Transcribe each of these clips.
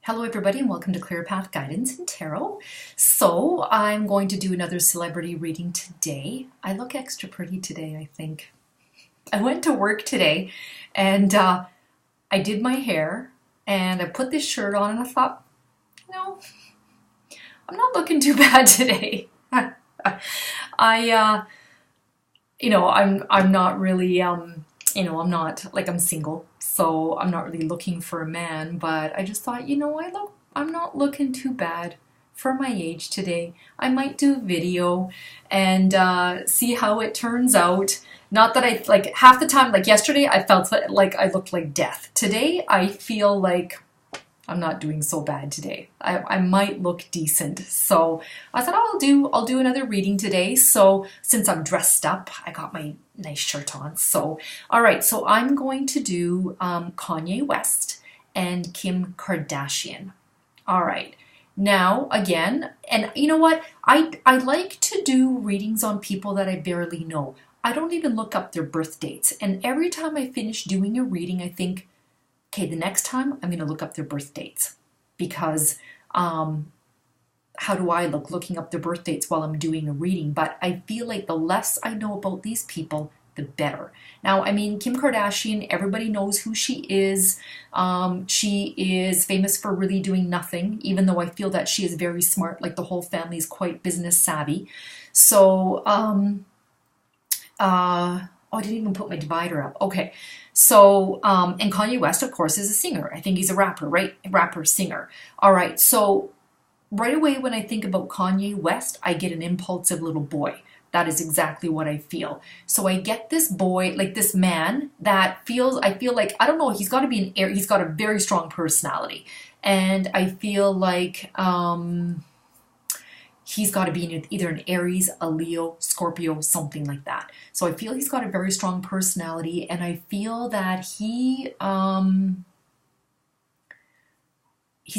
Hello everybody and welcome to Clear Path Guidance and Tarot. So I'm going to do another celebrity reading today. I look extra pretty today, I think. I went to work today and I did my hair and I put this shirt on and I thought, no, I'm not looking too bad today. I'm not really, I'm not, like I'm single, so I'm not really looking for a man, but I just thought, I'm not looking too bad for my age today. I might do a video and see how it turns out. Not that half the time, like yesterday, I felt like I looked like death. Today, I feel like I'm not doing so bad today. I might look decent. So I thought I'll do another reading today. So since I'm dressed up, I got my nice shirt on. So all right, so I'm going to do Kanye West and Kim Kardashian. All right. Now again, and you know what? I like to do readings on people that I barely know. I don't even look up their birth dates. And every time I finish doing a reading, I think, okay, the next time I'm going to look up their birth dates because how do I look looking up their birth dates while I'm doing a reading? But I feel like the less I know about these people, the better. Now, I mean, Kim Kardashian, everybody knows who she is. She is famous for really doing nothing, even though I feel that she is very smart. Like the whole family is quite business savvy. So, oh, I didn't even put my divider up. Okay. So, and Kanye West, of course, is a singer. I think he's a rapper, right? Rapper, singer. All right. So right away, when I think about Kanye West, I get an impulsive little boy. That is exactly what I feel. So I get this boy, like this man that I feel like, I don't know, he's got to be he's got a very strong personality. And I feel like, he's got to be either an Aries, a Leo, Scorpio, something like that. So I feel he's got a very strong personality, and I feel that he's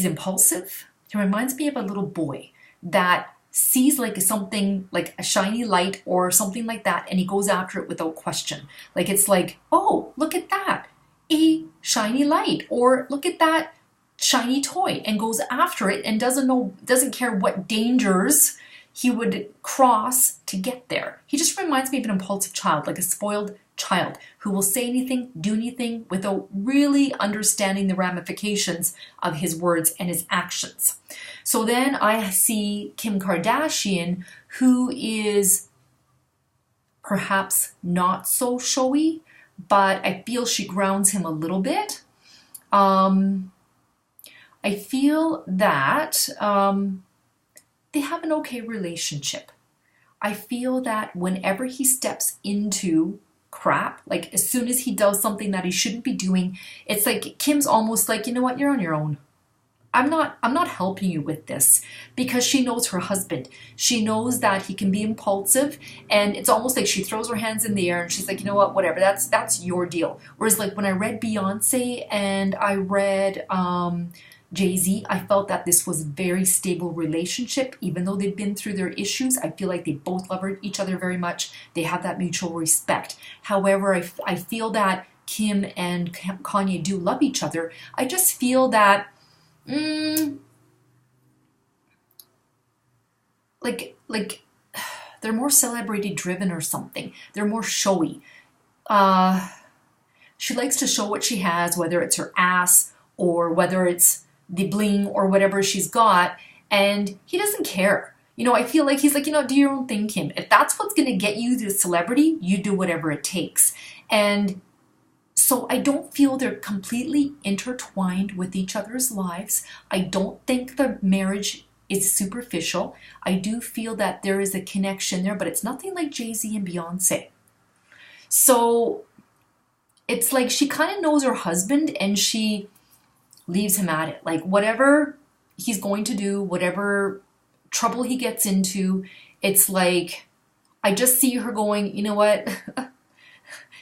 impulsive. He reminds me of a little boy that sees like something like a shiny light or something like that, and he goes after it without question. Like it's like, oh, look at that, a shiny light, or look at that shiny toy, and goes after it and doesn't care what dangers he would cross to get there. He just reminds me of an impulsive child, like a spoiled child who will say anything, do anything without really understanding the ramifications of his words and his actions. So then I see Kim Kardashian, who is perhaps not so showy, but I feel she grounds him a little bit. I feel that they have an okay relationship. I feel that whenever he steps into crap, like as soon as he does something that he shouldn't be doing, it's like Kim's almost like, you know what, you're on your own. I'm not helping you with this, because she knows her husband. She knows that he can be impulsive, and it's almost like she throws her hands in the air and she's like, you know what, whatever, that's your deal. Whereas like when I read Beyonce and I read Jay-Z, I felt that this was a very stable relationship. Even though they've been through their issues, I feel like they both love each other very much. They have that mutual respect. However, I feel that Kim and Kanye do love each other. I just feel that like they're more celebrity driven or something. They're more showy. She likes to show what she has, whether it's her ass or whether it's the bling or whatever she's got, and he doesn't care. I feel like he's like, do your own thing, Kim. If that's what's going to get you the celebrity, you do whatever it takes. And so I don't feel they're completely intertwined with each other's lives. I don't think the marriage is superficial. I do feel that there is a connection there, but it's nothing like Jay-Z and Beyonce. So it's like she kind of knows her husband and she leaves him at it. Like whatever he's going to do, whatever trouble he gets into, it's like, I just see her going, you know what?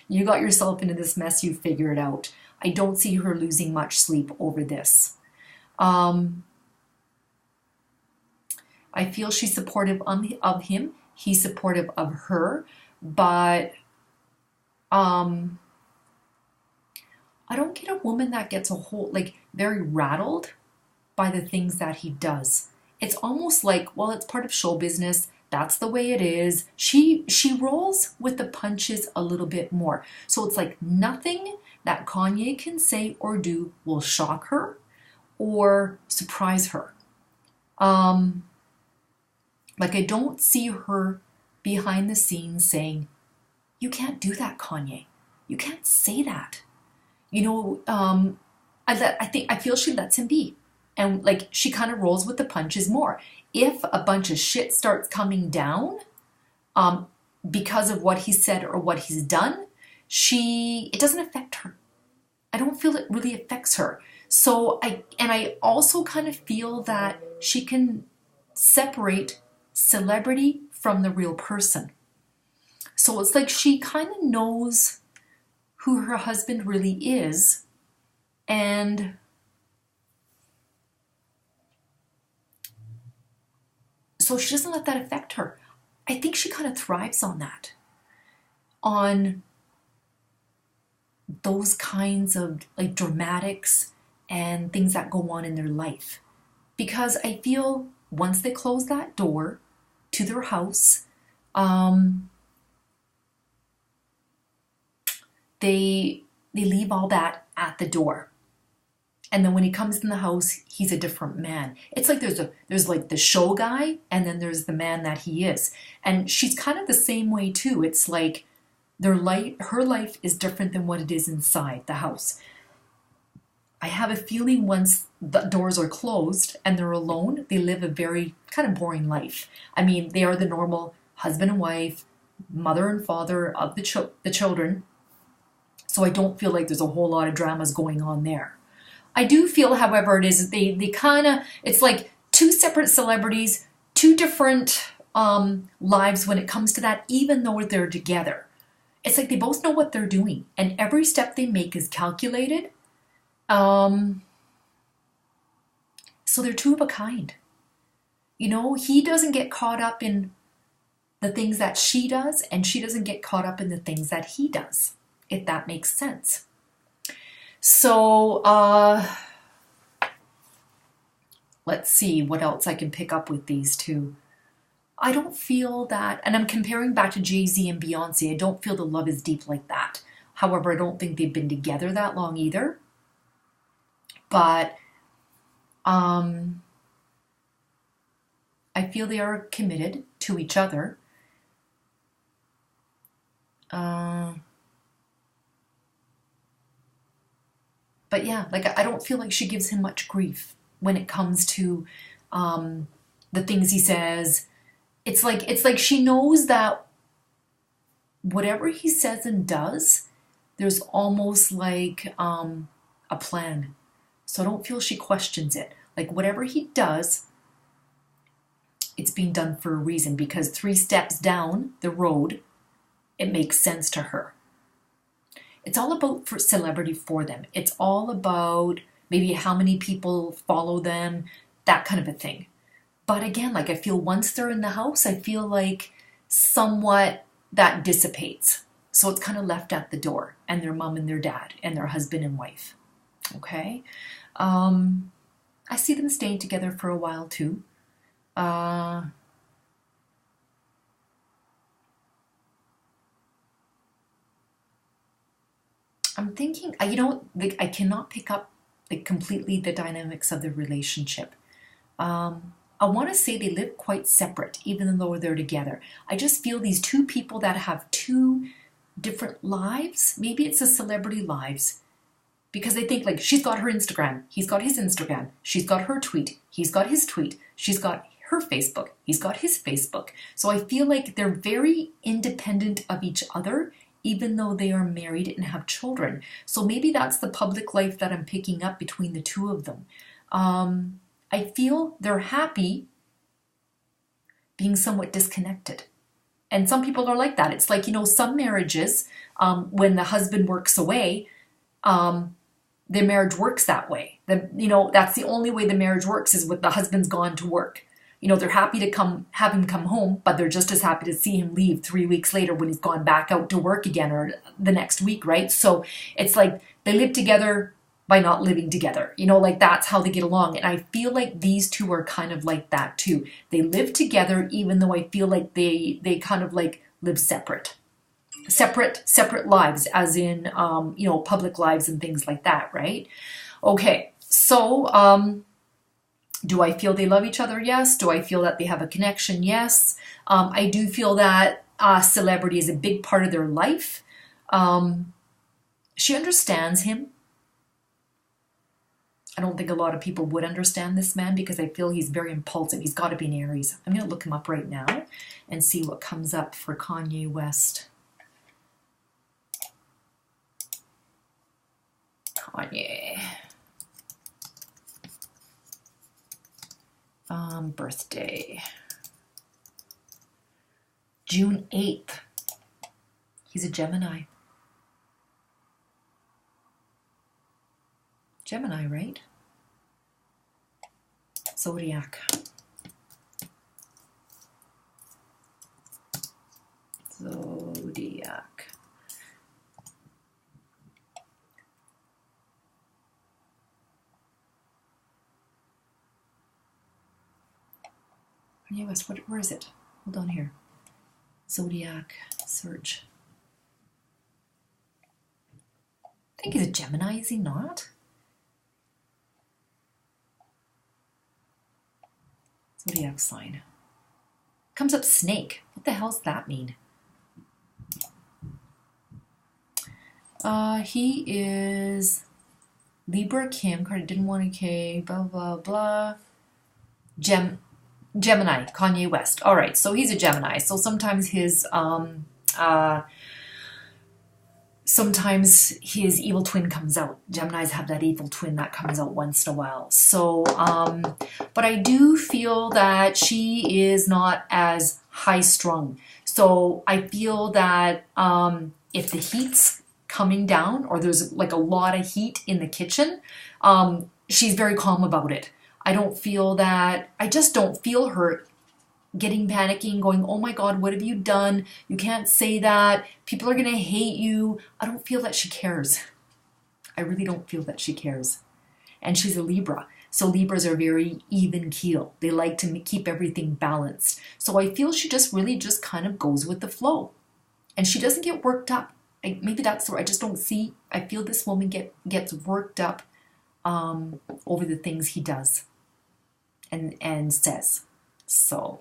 You got yourself into this mess, you figure it out. I don't see her losing much sleep over this. I feel she's supportive of him. He's supportive of her, but I don't get a woman that gets very rattled by the things that he does. It's almost like, well, it's part of show business. That's the way it is. She rolls with the punches a little bit more. So it's like nothing that Kanye can say or do will shock her or surprise her. Like I don't see her behind the scenes saying, "You can't do that, Kanye. You can't say that." You know, I feel she lets him be. And like she kind of rolls with the punches more. If a bunch of shit starts coming down because of what he said or what he's done, it doesn't affect her. I don't feel it really affects her. So I also kind of feel that she can separate celebrity from the real person. So it's like she kind of knows who her husband really is, and so she doesn't let that affect her. I think she kind of thrives on that, on those kinds of like dramatics and things that go on in their life. Because I feel once they close that door to their house, they leave all that at the door. And then when he comes in the house, he's a different man. It's like there's like the show guy, and then there's the man that he is. And she's kind of the same way too. It's like her life is different than what it is inside the house. I have a feeling once the doors are closed and they're alone, they live a very kind of boring life. I mean, they are the normal husband and wife, mother and father of the children. So I don't feel like there's a whole lot of dramas going on there. I do feel, however, it is they kind of, it's like two separate celebrities, two different lives when it comes to that, even though they're together. It's like they both know what they're doing, and every step they make is calculated. So they're two of a kind. You know, he doesn't get caught up in the things that she does, and she doesn't get caught up in the things that he does, if that makes sense. So, let's see what else I can pick up with these two. I don't feel that, and I'm comparing back to Jay-Z and Beyonce, I don't feel the love is deep like that. However, I don't think they've been together that long either. But I feel they are committed to each other. But yeah, like I don't feel like she gives him much grief when it comes to the things he says. It's like she knows that whatever he says and does, there's almost like a plan. So I don't feel she questions it. Like whatever he does, it's being done for a reason, because 3 steps down the road, it makes sense to her. It's all about for celebrity for them. It's all about maybe how many people follow them, that kind of a thing. But again, like I feel once they're in the house, I feel like somewhat that dissipates. So it's kind of left at the door, and their mom and their dad and their husband and wife. Okay. I see them staying together for a while too. I'm thinking, like I cannot pick up like completely the dynamics of the relationship. I want to say they live quite separate, even though they're together. I just feel these two people that have two different lives. Maybe it's the celebrity lives. Because they think like she's got her Instagram, he's got his Instagram, she's got her tweet, he's got his tweet, she's got her Facebook, he's got his Facebook. So I feel like they're very independent of each other, even though they are married and have children. So maybe that's the public life that I'm picking up between the two of them. I feel they're happy being somewhat disconnected. And some people are like that. It's like, some marriages, when the husband works away, their marriage works that way. That's the only way the marriage works, is with the husband's gone to work. They're happy to have him come home, but they're just as happy to see him leave 3 weeks later when he's gone back out to work again, or the next week, right? So it's like they live together by not living together. You know, like that's how they get along. And I feel like these two are kind of like that too. They live together, even though I feel like they kind of like live separate lives, as in, you know, public lives and things like that, right? Okay, so do I feel they love each other? Yes. Do I feel that they have a connection? Yes. I do feel that celebrity is a big part of their life. She understands him. I don't think a lot of people would understand this man because I feel he's very impulsive. He's got to be an Aries. I'm going to look him up right now and see what comes up for Kanye West. Kanye. Birthday. June 8th. He's a Gemini. Gemini, right? Zodiac. Zodiac. Kanye West, where is it? Hold on here. Zodiac search. I think he's a Gemini, is he not? Zodiac sign. Comes up snake. What the hell does that mean? He is Libra, Kim, Cardi didn't want to K, blah, blah, blah. Gemini, Kanye West. All right, so he's a Gemini. So sometimes his evil twin comes out. Geminis have that evil twin that comes out once in a while. So, but I do feel that she is not as high strung. So I feel that if the heat's coming down or there's like a lot of heat in the kitchen, she's very calm about it. I just don't feel her getting panicking, going, oh my God, what have you done? You can't say that. People are going to hate you. I don't feel that she cares. I really don't feel that she cares. And she's a Libra. So Libras are very even keel. They like to keep everything balanced. So I feel she just really just kind of goes with the flow. And she doesn't get worked up. Maybe that's where I just don't see. I feel this woman gets worked up over the things he does and says. So,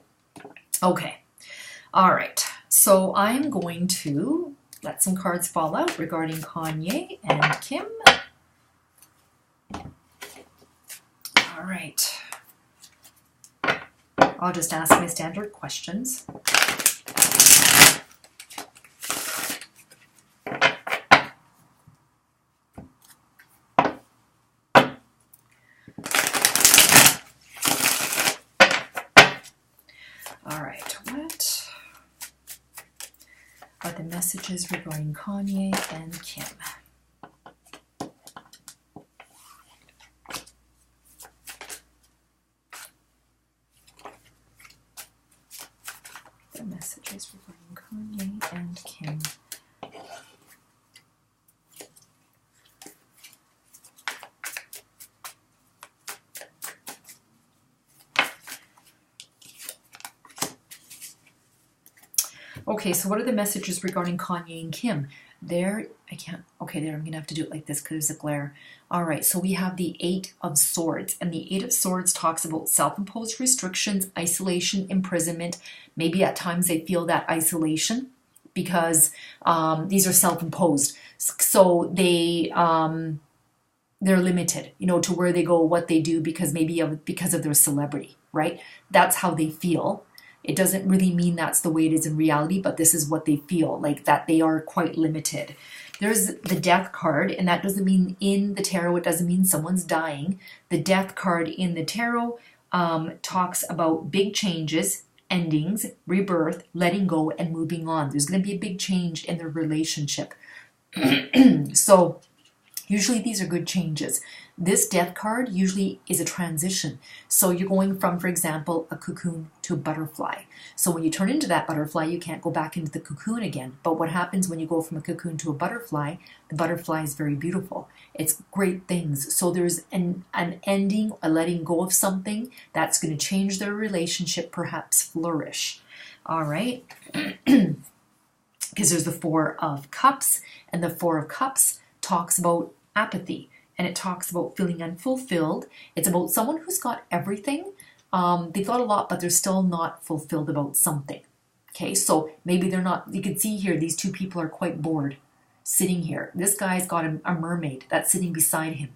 okay. All right. So I'm going to let some cards fall out regarding Kanye and Kim. All right. I'll just ask my standard questions. The messages regarding Kanye and Kim. The messages regarding Kanye and Kim. Okay, so what are the messages regarding Kanye and Kim? There, I can't, okay, there, I'm going to have to do it like this because there's a glare. All right, so we have the Eight of Swords, and the Eight of Swords talks about self-imposed restrictions, isolation, imprisonment. Maybe at times they feel that isolation because these are self-imposed. So they're limited, you know, to where they go, what they do, because because of their celebrity, right? That's how they feel. It doesn't really mean that's the way it is in reality, but this is what they feel, like that they are quite limited. There's the Death card, and that doesn't mean in the tarot, it doesn't mean someone's dying. The Death card in the tarot talks about big changes, endings, rebirth, letting go, and moving on. There's going to be a big change in their relationship. So Usually these are good changes. This death card usually is a transition. So you're going from, for example, a cocoon to a butterfly. So when you turn into that butterfly, you can't go back into the cocoon again. But what happens when you go from a cocoon to a butterfly, the butterfly is very beautiful. It's great things. So there's an ending, a letting go of something that's going to change their relationship, perhaps flourish. All right. Because there's the Four of Cups, and the Four of Cups talks about apathy, and it talks about feeling unfulfilled. It's about someone who's got everything. They've got a lot, but they're still not fulfilled about something. Okay, so maybe they're not, you can see here, these two people are quite bored sitting here. This guy's got a mermaid that's sitting beside him.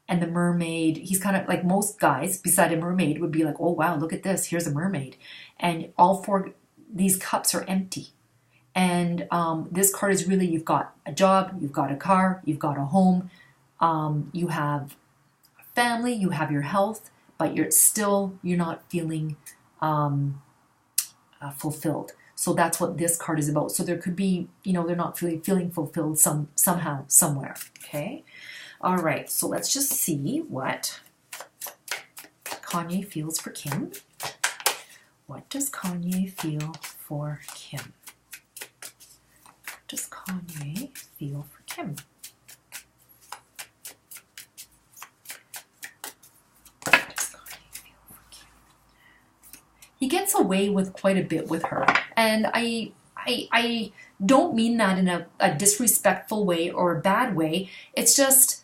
And the mermaid, he's kind of like most guys beside a mermaid would be like, oh wow, look at this, here's a mermaid. And all four, these cups are empty. And this card is really, you've got a job, you've got a car, you've got a home, you have a family, you have your health, but you're not feeling fulfilled. So that's what this card is about. So there could be, they're not feeling fulfilled somehow, somewhere. Okay. All right. So let's just see what Kanye feels for Kim. What does Kanye feel for Kim? What does Kanye feel for Kim? He gets away with quite a bit with her. And I don't mean that in a disrespectful way or a bad way. It's just,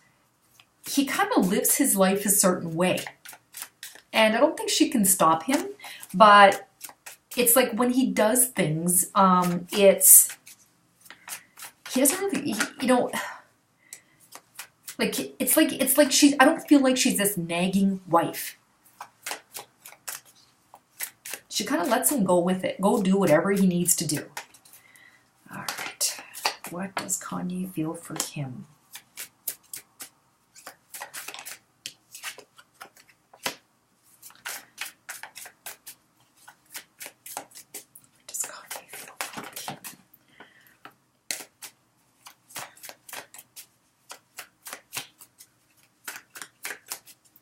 he kind of lives his life a certain way. And I don't think she can stop him. But it's like when he does things, he doesn't really, like, it's like I don't feel like she's this nagging wife. She kind of lets him go with it. Go do whatever he needs to do. All right. What does Kanye feel for Kim? What does Kanye feel for Kim?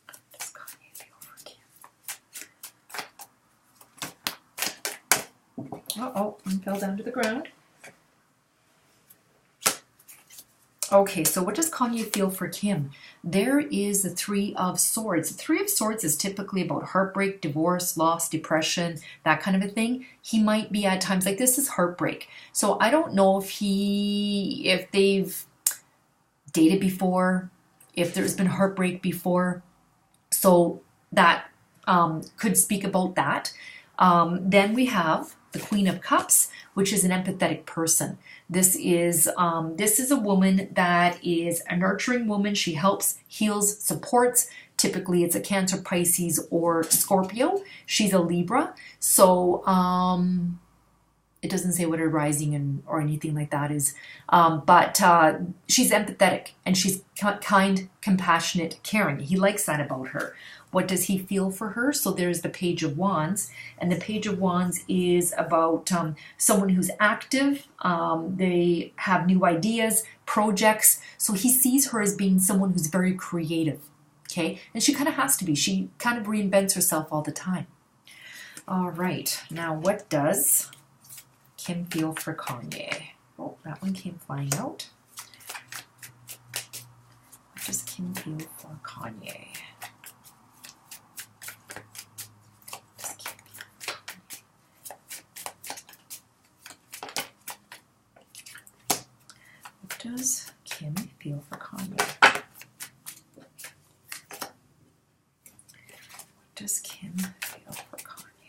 What does Kanye feel for Kim? Uh-oh, one fell down to the ground. Okay, so what does Kanye feel for Kim? There is the Three of Swords. The Three of Swords is typically about heartbreak, divorce, loss, depression, that kind of a thing. He might be at times like this is heartbreak. So I don't know if they've dated before, if there's been heartbreak before. So that could speak about that. Then we have the Queen of Cups, which is an empathetic person. This is a woman that is a nurturing woman. She helps, heals, supports. Typically, it's a Cancer, Pisces, or Scorpio. She's a Libra. So it doesn't say what her rising or anything like that is. But she's empathetic, and she's kind, compassionate, caring. He likes that about her. What does he feel for her? So there's the Page of Wands, and the Page of Wands is about someone who's active. They have new ideas, projects. So he sees her as being someone who's very creative, okay? And she kind of has to be. She kind of reinvents herself all the time. All right, now what does Kim feel for Kanye? Oh, that one came flying out. What does Kim feel for Kanye? What does Kim feel for Kanye? What does Kim feel for Kanye?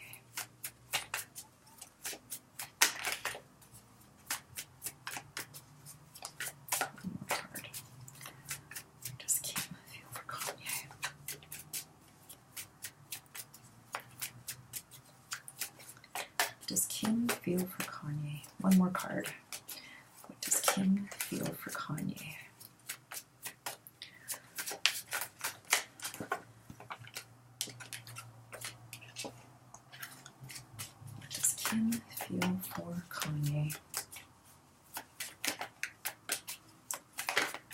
One more card. What does Kim feel for Kanye? What does Kim feel for Kanye? One more card. What does Kim feel for Kanye? What does Kim feel for Kanye?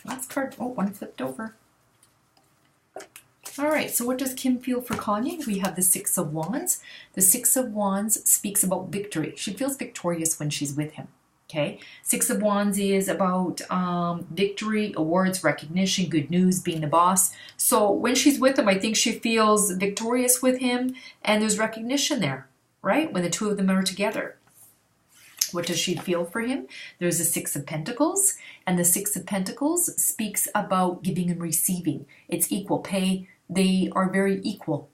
That's card. Oh, one flipped over. All right, so what does Kim feel for Kanye? We have the Six of Wands. The Six of Wands speaks about victory. She feels victorious when she's with him. Okay, Six of Wands is about victory, awards, recognition, good news, being the boss. So when she's with him, I think she feels victorious with him, and there's recognition there, right? When the two of them are together. What does she feel for him? There's the Six of Pentacles, and the Six of Pentacles speaks about giving and receiving. It's equal pay. They are very equal.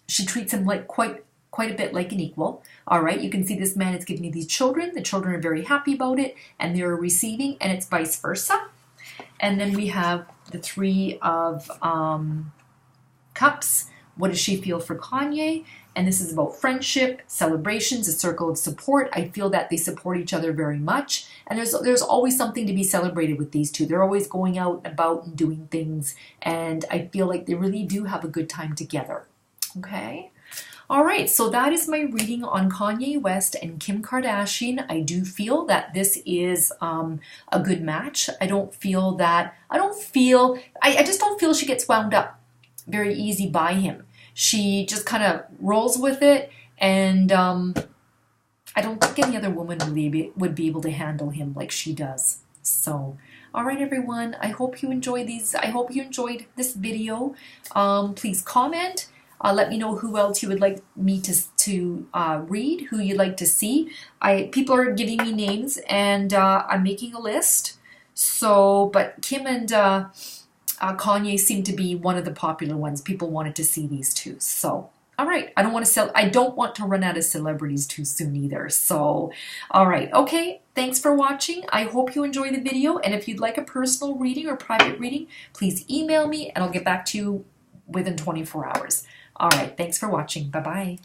She treats him like quite a bit like an equal. All right, you can see this man is giving me these children. The children are very happy about it, and they're receiving, and it's vice versa. And then we have the Three of Cups. What does she feel for Kanye? And this is about friendship, celebrations, a circle of support. I feel that they support each other very much. And there's always something to be celebrated with these two. They're always going out about and doing things. And I feel like they really do have a good time together. Okay? All right, so that is my reading on Kanye West and Kim Kardashian. I do feel that this is a good match. I just don't feel she gets wound up very easy by him. She just kind of rolls with it, and I don't think any other woman would be able to handle him like she does. So, all right, everyone. I hope you enjoyed these. I hope you enjoyed this video. Please comment. Let me know who else you would like me to read, who you'd like to see. People are giving me names, and I'm making a list. So, but Kim and Kanye seemed to be one of the popular ones. People wanted to see these two. So, all right. I don't want to run out of celebrities too soon either. So, all right. Okay. Thanks for watching. I hope you enjoy the video. And if you'd like a personal reading or private reading, please email me and I'll get back to you within 24 hours. All right. Thanks for watching. Bye-bye.